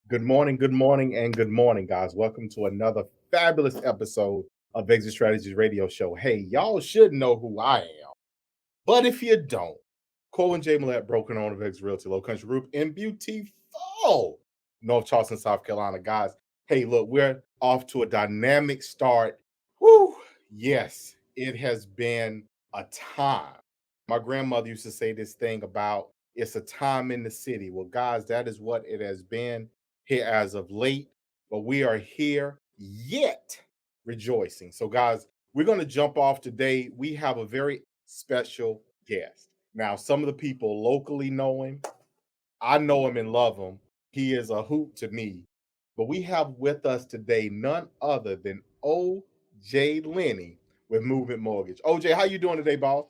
good morning, and good morning, guys. Welcome to another fabulous episode of Exit Strategies Radio Show. Hey, y'all should know who I am, but if you don't, Cole and J. Millette, broken owner of Exit Realty Low Country Group in beautiful North Charleston, South Carolina, guys. Hey, look, we're off to a dynamic start. Whew, yes, it has been a time. My grandmother used to say this thing about it's a time in the city. Well, guys, that is what it has been here as of late, but we are here yet rejoicing. So, guys, we're going to jump off today. We have a very special guest. Now, some of the people locally know him. I know him and love him. He is a hoot to me. But we have with us today none other than OJ Linney with Movement Mortgage. OJ, how you doing today, boss?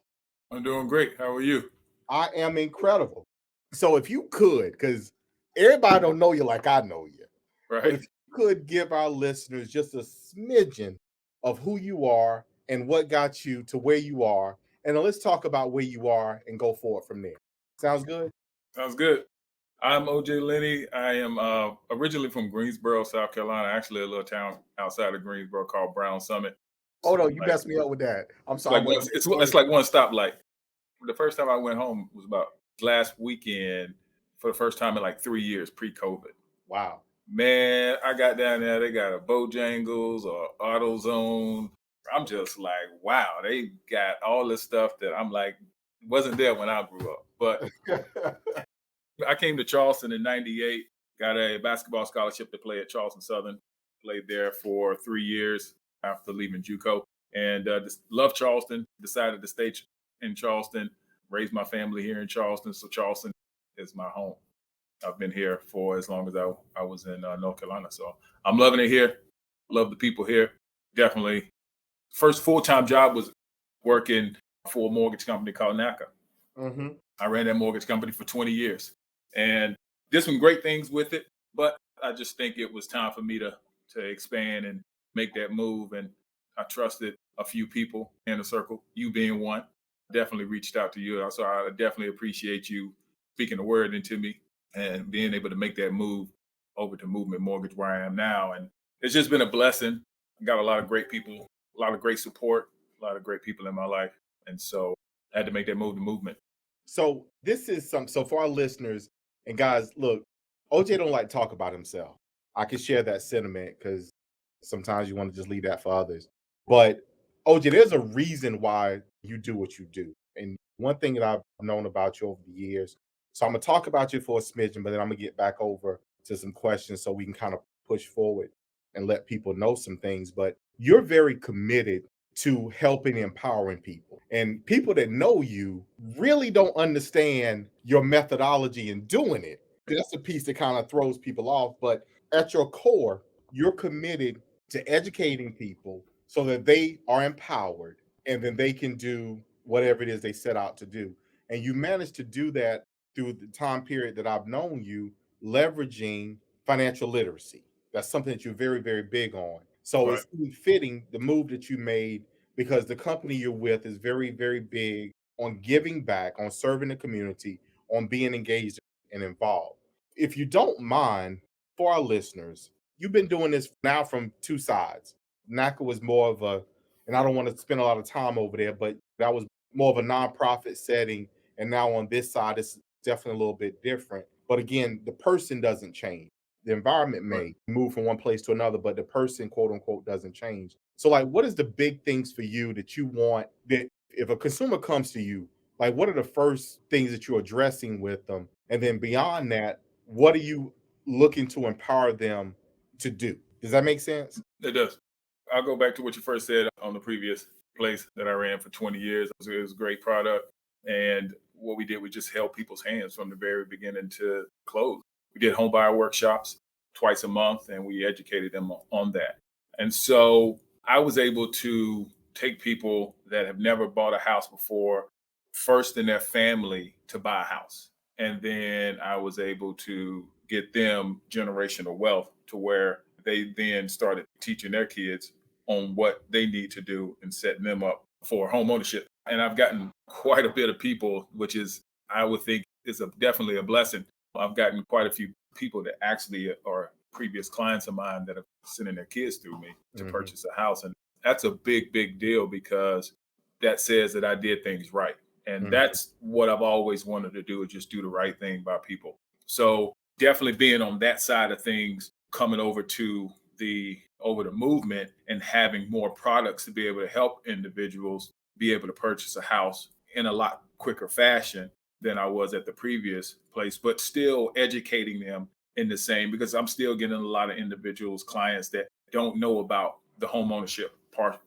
I'm doing great. How are you? I am incredible. So if you could, because everybody don't know you like I know you, but Right. if you could give our listeners just a smidgen of who you are and what got you to where you are, and then let's talk about where you are and go forward from there. Sounds good? Sounds good. I'm OJ Linney. I am originally from Greensboro, South Carolina, actually a little town outside of Greensboro called Brown Summit. Oh no, you Like messed me up with that. I'm it's sorry. I like one, wasn't it's like one stoplight. The first time I went home was about last weekend for the first time in like 3 years pre-COVID. Wow. Man, I got down there. They got a Bojangles or AutoZone. I'm just like, wow, they got all this stuff that I'm like wasn't there when I grew up. But I came to Charleston in '98, got a basketball scholarship to play at Charleston Southern, played there for 3 years after leaving JUCO, and just loved Charleston, decided to stay in Charleston, raised my family here in Charleston, so Charleston is my home. I've been here for as long as I was in North Carolina, so I'm loving it here, love the people here, definitely. First full-time job was working for a mortgage company called NACA. Mm-hmm. I ran that mortgage company for 20 years and did some great things with it. But I just think it was time for me to expand and make that move. And I trusted a few people in the circle, you being one. Definitely reached out to you. So I definitely appreciate you speaking the word into me and being able to make that move over to Movement Mortgage where I am now. And it's just been a blessing. I got a lot of great people, a lot of great support, a lot of great people in my life. And so I had to make that move to Movement. So this is so for our listeners and guys, look, OJ don't like to talk about himself. I can share that sentiment because sometimes you want to just leave that for others. But OJ, there's a reason why you do what you do. And one thing that I've known about you over the years. So I'm gonna talk about you for a smidgen, but then I'm gonna get back over to some questions so we can kind of push forward and let people know some things. But you're very committed to helping empowering people. And people that know you really don't understand your methodology in doing it. That's the piece that kind of throws people off. But at your core, you're committed to educating people so that they are empowered and then they can do whatever it is they set out to do. And you managed to do that through the time period that I've known you, leveraging financial literacy. That's something that you're very, very big on. So Right. it's fitting the move that you made because the company you're with is very, very big on giving back, on serving the community, on being engaged and involved. If you don't mind, for our listeners, you've been doing this now from two sides. NACA was more of a, and I don't want to spend a lot of time over there, but that was more of a nonprofit setting. And now on this side, it's definitely a little bit different. But again, the person doesn't change. The environment Right. may move from one place to another, but the person, quote unquote, doesn't change. So, like, what is the big things for you that you want that if a consumer comes to you, like, what are the first things that you're addressing with them? And then beyond that, what are you looking to empower them to do? Does that make sense? It does. I'll go back to what you first said on the previous place that I ran for 20 years. It was a great product. And what we did was just held people's hands from the very beginning to close. We did home buyer workshops twice a month and we educated them on that. And so I was able to take people that have never bought a house before, first in their family to buy a house. And then I was able to get them generational wealth to where they then started teaching their kids on what they need to do and setting them up for home ownership. And I've gotten quite a bit of people, which is, I would think, is definitely a blessing. I've gotten quite a few people that actually are previous clients of mine that are sending their kids through me to Hmm. purchase a house. And that's a big, big deal because that says that I did things right. And Hmm. that's what I've always wanted to do, is just do the right thing by people. So definitely being on that side of things, coming over the movement and having more products to be able to help individuals be able to purchase a house in a lot quicker fashion than I was at the previous place, but still educating them in the same, because I'm still getting a lot of individuals, clients that don't know about the home ownership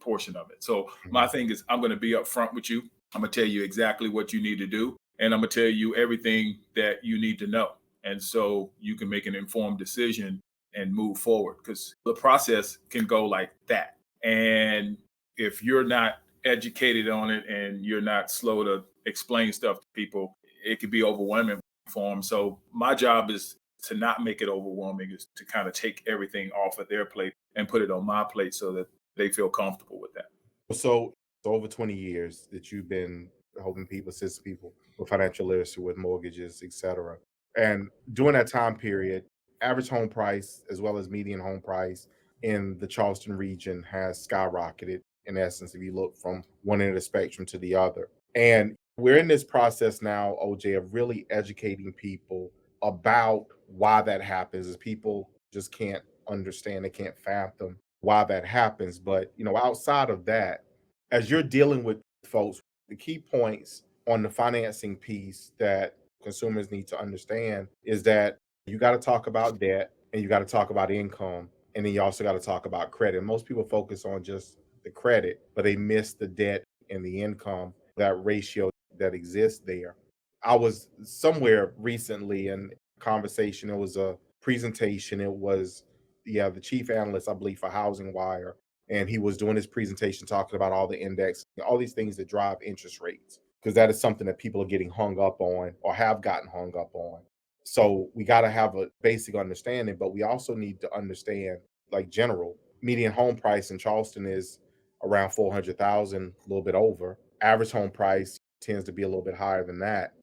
portion of it. So my Hmm. thing is, I'm going to be upfront with you. I'm going to tell you exactly what you need to do, and I'm going to tell you everything that you need to know. And so you can make an informed decision and move forward, because the process can go like that. And if you're not educated on it and you're not slow to explain stuff to people, it could be overwhelming for them. So my job is to not make it overwhelming, is to kind of take everything off of their plate and put it on my plate so that they feel comfortable with that. So, over 20 years that you've been helping people, assisting people with financial literacy, with mortgages, etc. And during that time period, average home price as well as median home price in the Charleston region has skyrocketed. In essence, if you look from one end of the spectrum to the other. And we're in this process now, OJ, of really educating people about why that happens, as people just can't understand, they can't fathom why that happens. But outside of that, as you're dealing with folks, the key points on the financing piece that consumers need to understand is that you got to talk about debt, and you got to talk about income, and then you also got to talk about credit. Most people focus on just the credit, but they miss the debt and the income, that ratio that exists there. I was somewhere recently in conversation. It was a presentation. It was, yeah, the chief analyst, I believe, for Housing Wire, and he was doing his presentation talking about all the index, all these things that drive interest rates, because that is something that people are getting hung up on or have gotten hung up on. So we got to have a basic understanding, but we also need to understand, like, general median home price in Charleston is around 400,000, a little bit over. Average home price tends to be a little bit higher than that.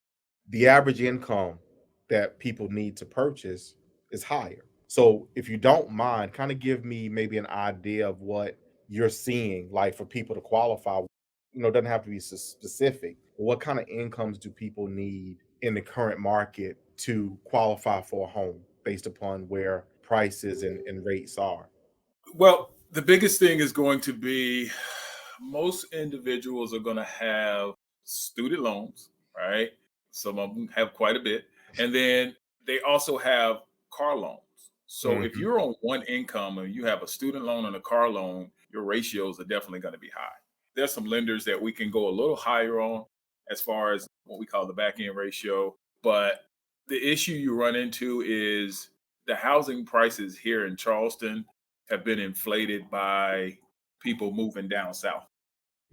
The average income that people need to purchase is higher. So if you don't mind, kind of give me maybe an idea of what you're seeing, like, for people to qualify. It doesn't have to be specific. What kind of incomes do people need in the current market to qualify for a home based upon where prices and rates are? Well, the biggest thing is going to be, most individuals are going to have student loans, right? Some of them have quite a bit. And then they also have car loans. So if Mhm. you're on one income and you have a student loan and a car loan, your ratios are definitely going to be high. There's some lenders that we can go a little higher on as far as what we call the back end ratio. But the issue you run into is the housing prices here in Charleston have been inflated by people moving down south.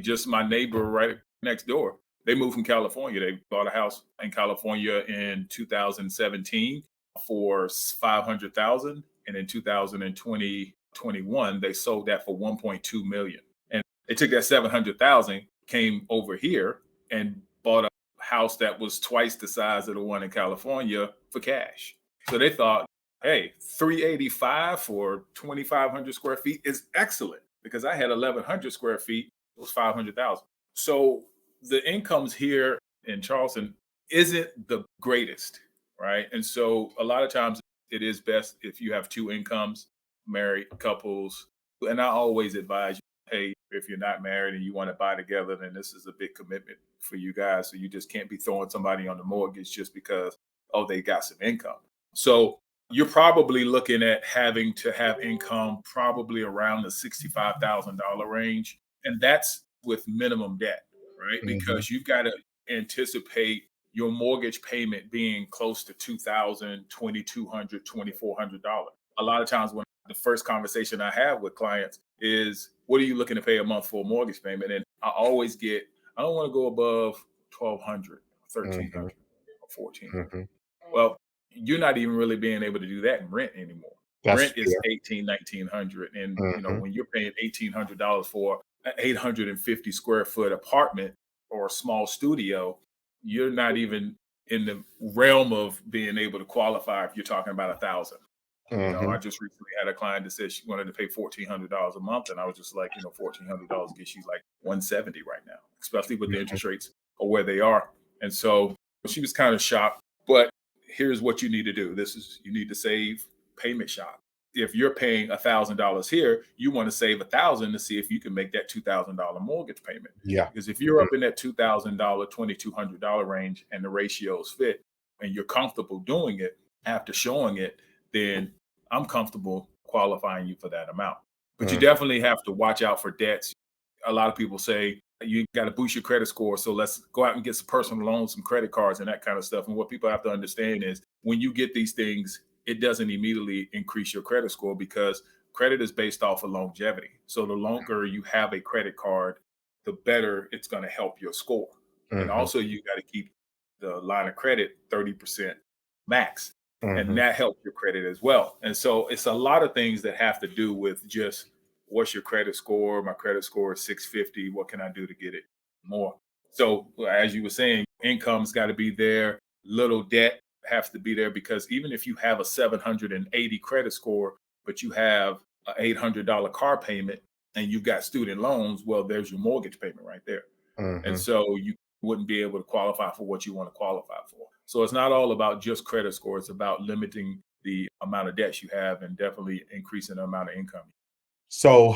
Just my neighbor right next door, they moved from California. They bought a house in California in 2017 for 500,000, and in 2021 they sold that for 1.2 million. And they took that 700,000, came over here and bought a house that was twice the size of the one in California for cash. So they thought, hey, 385 for 2,500 square feet is excellent, because I had 1,100 square feet, it was 500,000. So the incomes here in Charleston isn't the greatest, right? And so a lot of times it is best if you have two incomes, married couples. And I always advise you, hey, if you're not married and you want to buy together, then this is a big commitment for you guys. So you just can't be throwing somebody on the mortgage just because, oh, they got some income. So you're probably looking at having to have income probably around the $65,000 range. And that's with minimum debt, right? Mhm. Because you've got to anticipate your mortgage payment being close to $2,000, $2,200, $2,400. A lot of times when the first conversation I have with clients is, what are you looking to pay a month for a mortgage payment? And I always get, I don't want to go above 1,200, 1,300, Mhm. or 1,400. Mhm. Well, you're not even really being able to do that in rent anymore. That's Rent is fair. 18, 1900. And Mhm. when you're paying $1,800 for an 850 square foot apartment or a small studio, you're not even in the realm of being able to qualify if you're talking about 1,000. I Hmm. just recently had a client that said she wanted to pay $1,400 a month, and I was just like, $1,400 gets you like 170 right now, especially with the interest rates or where they are. And so she was kind of shocked. But here's what you need to do: you need to save payment shock. If you're paying $1,000 here, you want to save 1,000 to see if you can make that $2,000 mortgage payment. Yeah. Because if you're up in that $2,000, $2,200 range, and the ratios fit, and you're comfortable doing it after showing it, then I'm comfortable qualifying you for that amount. But you Mm. definitely have to watch out for debts. A lot of people say you got to boost your credit score. So let's go out and get some personal loans, some credit cards, and that kind of stuff. And what people have to understand is when you get these things, it doesn't immediately increase your credit score because credit is based off of longevity. So the longer you have a credit card, the better it's going to help your score. And Hmm. also, you got to keep the line of credit 30% max, and Hmm. that helps your credit as well. And so it's a lot of things that have to do with just what's your credit score? My credit score is 650. What can I do to get it more? So as you were saying, income's got to be there. Little debt has to be there because even if you have a 780 credit score, but you have an $800 car payment and you've got student loans, well, there's your mortgage payment right there. And Hmm. so you wouldn't be able to qualify for what you want to qualify for. So it's not all about just credit score. It's about limiting the amount of debts you have and definitely increasing the amount of income. So,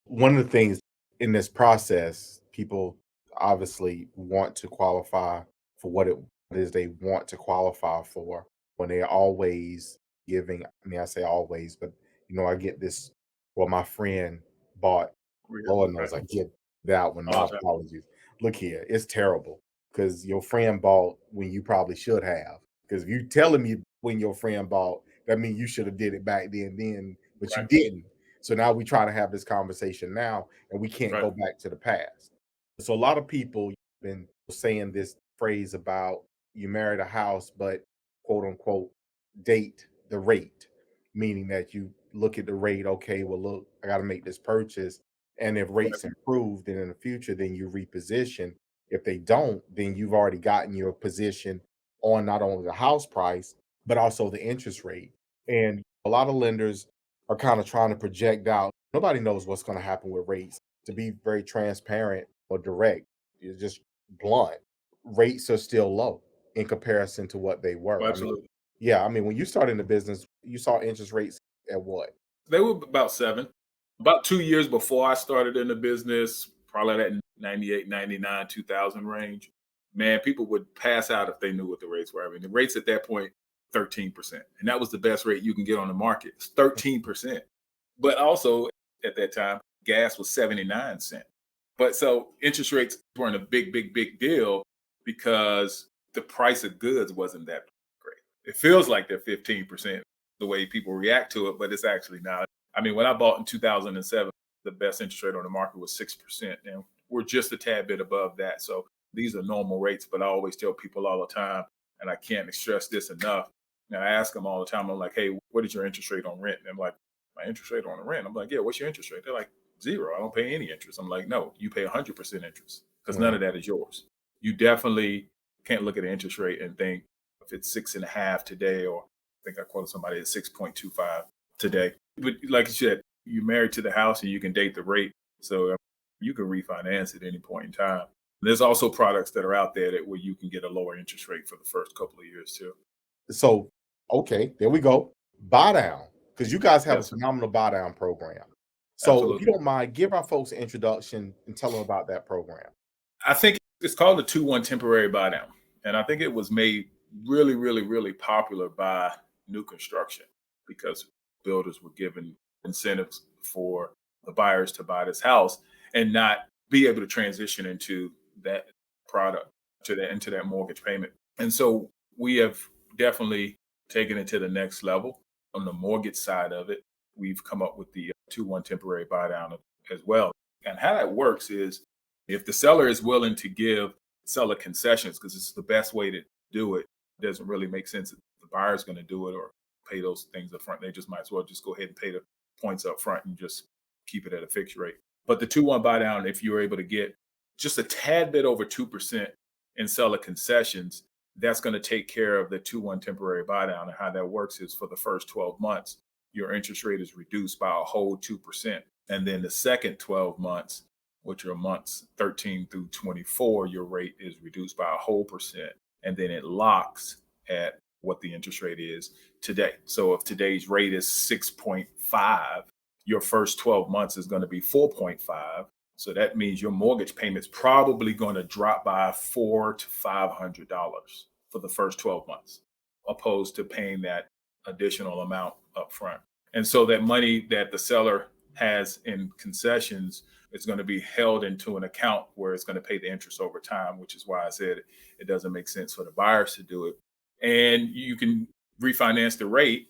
one of the things in this process, people obviously want to qualify for what it is they want to qualify for when they're always giving. I mean, I say always, but I get this. Well, my friend bought, Lord knows Right. I get that one. All My the time. apologies. Look here, it's terrible because your friend bought when you probably should have. Because if you telling me when your friend bought, that means you should have did it back then, but you Right. didn't. So now we try to have this conversation now, and we can't Right. go back to the past. So a lot of people been saying this phrase about you married a house, but quote unquote date the rate, meaning that you look at the rate. Okay, well, look, I got to make this purchase, and if Right. rates improve, then in the future, then you reposition. If they don't, then you've already gotten your position on not only the house price but also the interest rate. And a lot of lenders are kind of trying to project out. Nobody knows what's going to happen with rates. To be very transparent or direct, it's just blunt. Rates are still low in comparison to what they were. I mean, Absolutely. yeah, I mean, when you started in the business, you saw interest rates at what? They were about seven. About 2 years before I started in the business, probably that 98, 99, 2000 range, man, people would pass out if they knew what the rates were. I mean, the rates at that point, 13%. And that was the best rate you can get on the market. It's 13%. But also at that time, gas was 79 cents. But so interest rates weren't a big, big, big deal because the price of goods wasn't that great. It feels like they're 15% the way people react to it, but it's actually not. I mean, when I bought in 2007, the best interest rate on the market was 6%. And we're just a tad bit above that. So these are normal rates, but I always tell people all the time, and I can't stress this enough. And I ask them all the time, I'm like, hey, what is your interest rate on rent? And I'm like, my interest rate on the rent. I'm like, yeah, what's your interest rate? They're like, zero. I don't pay any interest. I'm like, no, you pay 100% interest because none Mm, of that is yours. You definitely can't look at an interest rate and think if it's 6.5 today, or I think I quoted somebody at 6.25 today. But like you said, you're married to the house and you can date the rate. So you can refinance at any point in time. There's also products that are out there that where you can get a lower interest rate for the first couple of years too. So, okay, there we go. Buy down, because you guys have a Yes, phenomenal buy down program. So, if you absolutely. don't mind, give our folks an introduction and tell them about that program. I think it's called the 2-1 temporary buy down. And I think it was made really, really, really popular by new construction because builders were given incentives for the buyers to buy this house and not be able to transition into that product into that mortgage payment. And so we have definitely taken it to the next level on the mortgage side of it. We've come up with the 2-1 temporary buy down as well. And how that works is if the seller is willing to give seller concessions, because it's the best way to do it, it doesn't really make sense if the buyer's going to do it or pay those things up front. They just might as well just go ahead and pay the points up front and just keep it at a fixed rate. But the 2-1 buy down, if you're able to get just a tad bit over 2% in seller concessions, that's going to take care of the 2-1 temporary buy down. And how that works is for the first 12 months, your interest rate is reduced by a whole 2%. And then the second 12 months, which are months 13 through 24, your rate is reduced by a whole percent. And then it locks at what the interest rate is today. So if today's rate is 6.5, your first 12 months is going to be 4.5. So that means your mortgage payment's probably going to drop by $400 to $500 for the first 12 months, opposed to paying that additional amount up front. And so that money that the seller has in concessions is going to be held into an account where it's going to pay the interest over time, which is why I said it doesn't make sense for the buyers to do it. And you can refinance the rate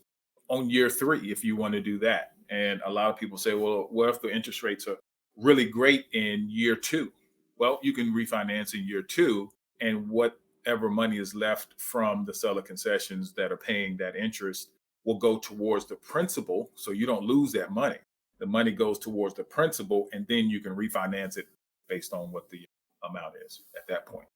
on year 3 if you want to do that. And a lot of people say, well, what if the interest rates are really great in year 2? Well, you can refinance in year 2, and whatever money is left from the seller concessions that are paying that interest will go towards the principal. So you don't lose that money. The money goes towards the principal, and then you can refinance it based on what the amount is at that point.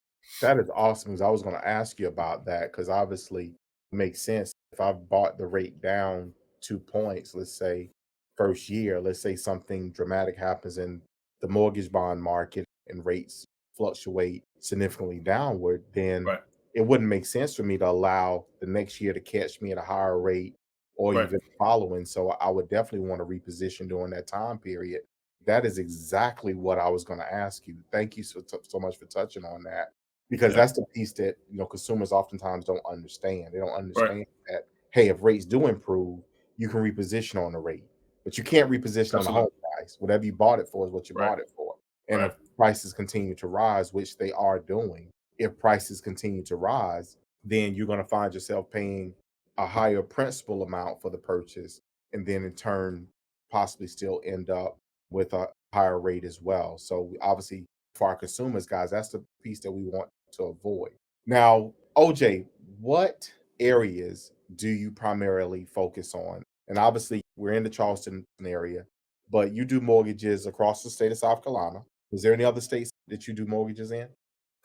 That is awesome. Because I was going to ask you about that because obviously it makes sense. If I've bought the rate down 2 points, let's say first year, let's say something dramatic happens in the mortgage bond market and rates fluctuate significantly downward, then Right, it wouldn't make sense for me to allow the next year to catch me at a higher rate or right. even following. So I would definitely want to reposition during that time period. That is exactly what I was going to ask you. Thank you so much for touching on that because Yeah, that's the piece that consumers oftentimes don't understand. They don't right. understand that, hey, if rates do improve, you can reposition on the rate, but you can't reposition on the home Absolutely. price. Whatever you bought it for is what you Right, bought it for. And right. if prices continue to rise, which they are doing, if prices continue to rise, then you're going to find yourself paying a higher principal amount for the purchase, and then in turn, possibly still end up with a higher rate as well. So obviously, for our consumers, guys, that's the piece that we want to avoid. Now, OJ, what areas do you primarily focus on? And obviously, we're in the Charleston area, but you do mortgages across the state of South Carolina. Is there any other states that you do mortgages in?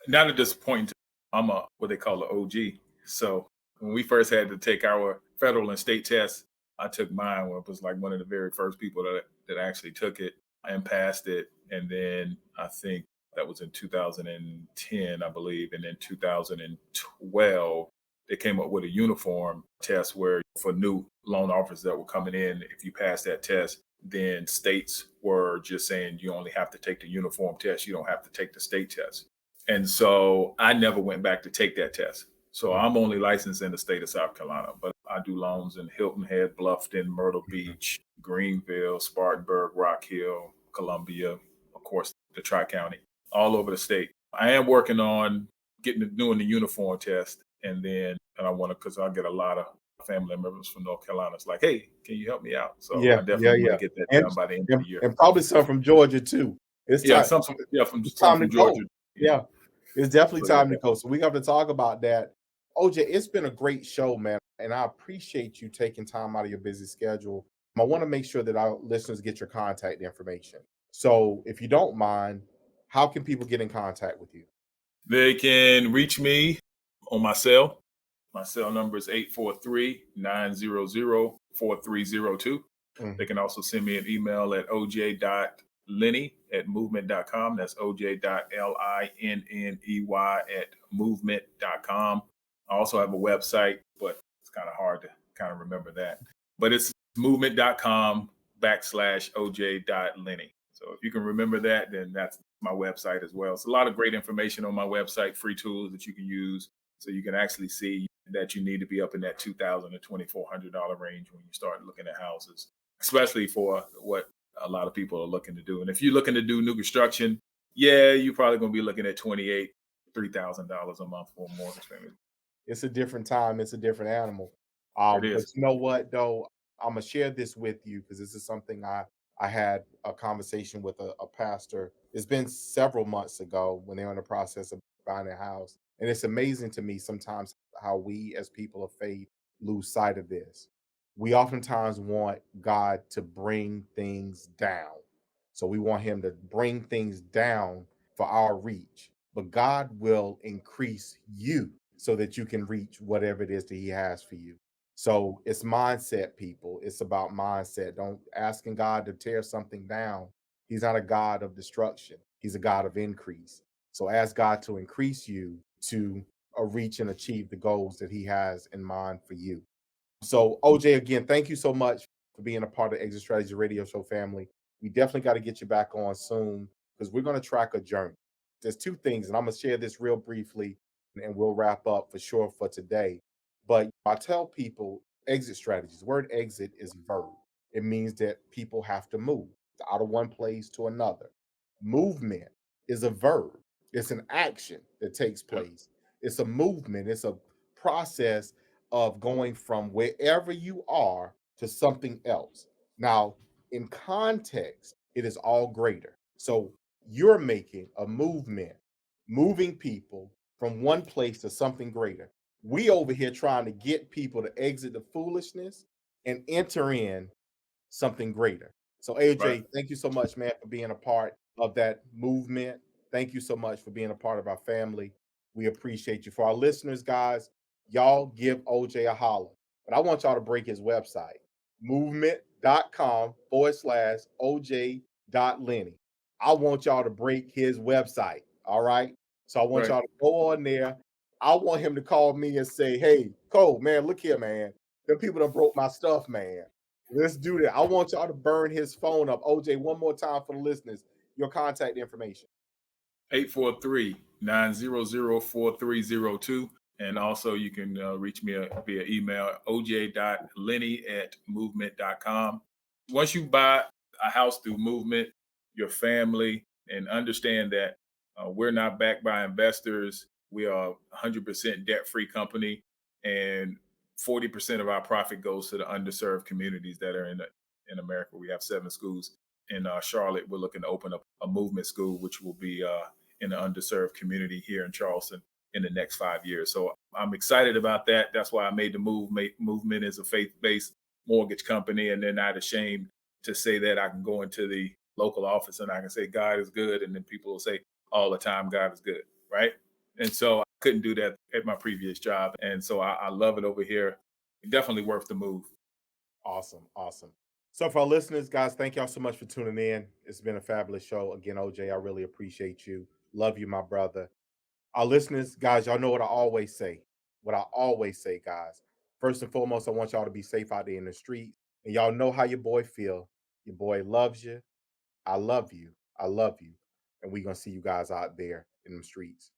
Not at this point. I'm a what they call an OG. So when we first had to take our federal and state tests, I took mine. It was like one of the very first people that actually took it and passed it. And then I think that was in 2010, I believe. And then 2012, they came up with a uniform test where for new loan offers that were coming in, if you pass that test, then states were just saying you only have to take the uniform test. You don't have to take the state test. And so I never went back to take that test. So Mhm, I'm only licensed in the state of South Carolina, but I do loans in Hilton Head, Bluffton, Myrtle mhm. Beach, Greenville, Spartanburg, Rock Hill, Columbia, of course, the Tri County, all over the state. I am working on doing the uniform test, and I want to because I get a lot of family members from North Carolina. It's like, hey, can you help me out? So Yeah, I yeah, definitely want to yeah. get that And, done by the end of and the year. and probably some from Georgia too. It's Yeah, time. some yeah from It's some time to from go. Georgia. Yeah, Yeah, it's definitely so yeah, time to go. So we have to talk about that. OJ, it's been a great show, man, and I appreciate you taking time out of your busy schedule. I want to make sure that our listeners get your contact information. So if you don't mind, how can people get in contact with you? they can reach me on my cell. My cell number is 843-900-4302. They Mhm. can also send me an email at oj.linney@movement.com. That's oj.linney@movement.com. I also have a website, but it's kind of hard to kind of remember that. But it's movement.com/oj.linney. So if you can remember that, then that's my website as well. It's a lot of great information on my website, free tools that you can use so you can actually see that you need to be up in that $2,000 to $2,400 range when you start looking at houses, especially for what a lot of people are looking to do. And if you're looking to do new construction, yeah, you're probably going to be looking at $3,000 a month for a mortgage payment. It's a different time. It's a different animal. It But is. you know what though? I'm gonna share this with you because this is something I had a conversation with a pastor. It's been several months ago when they were in the process of buying a house, and it's amazing to me sometimes how we as people of faith lose sight of this. We oftentimes want God to bring things down, so we want Him to bring things down for our reach, but God will increase you. so that you can reach whatever it is that he has for you. So it's mindset, people. It's about mindset. Don't asking God to tear something down. He's not a God of destruction. He's a God of increase. So ask God to increase you to reach and achieve the goals that he has in mind for you. So, OJ, again, thank you so much for being a part of Exit Strategy Radio Show family. We definitely got to get you back on soon because we're going to track a journey. There's two things, and I'm going to share this real briefly and we'll wrap up for sure for today. But I tell people exit strategies. The word exit is a verb, it means that people have to move out of one place to another. Movement is a verb, it's an action that takes Yep. place, it's a movement, it's a process of going from wherever you are to something else. Now, in context, it is all greater. So you're making a movement, moving people from one place to something greater. We over here trying to get people to exit the foolishness and enter in something greater. So Right. AJ, thank you so much, man, for being a part of that movement. Thank you so much for being a part of our family. We appreciate you. For our listeners, guys, y'all give OJ a holler. But I want y'all to break his website, movement.com/OJ.Linney. I want y'all to break his website. All right. So I want Right. y'all to go on there. I want him to call me and say, hey, Cole, man, look here, man. Them people done broke my stuff, man. Let's do that. I want y'all to burn his phone up. OJ, one more time for the listeners, your contact information. 843-900-4302. And also you can reach me via email, oj.linney@movement.com. Once you buy a house through Movement, your family, and understand that we're not backed by investors. We are a 100% debt-free company, and 40% of our profit goes to the underserved communities that are in America. We have 7 schools in Charlotte. We're looking to open up a movement school, which will be in the underserved community here in Charleston in the next 5 years. So I'm excited about that. That's why I made the move. Movement is a faith-based mortgage company, and they're not ashamed to say that. I can go into the local office and I can say God is good, and then people will say all the time God is good, right? And so I couldn't do that at my previous job, and so I love it over here. Definitely worth the move. Awesome. Awesome. So for our listeners, guys, thank y'all so much for tuning in. It's been a fabulous show. Again, OJ, I really appreciate you. Love you, my brother. Our listeners, guys, y'all know what I always say. What I always say, guys. First and foremost, I want y'all to be safe out there in the streets. And y'all know how your boy feel. Your boy loves you. I love you. I love you. And we're gonna see you guys out there in the streets.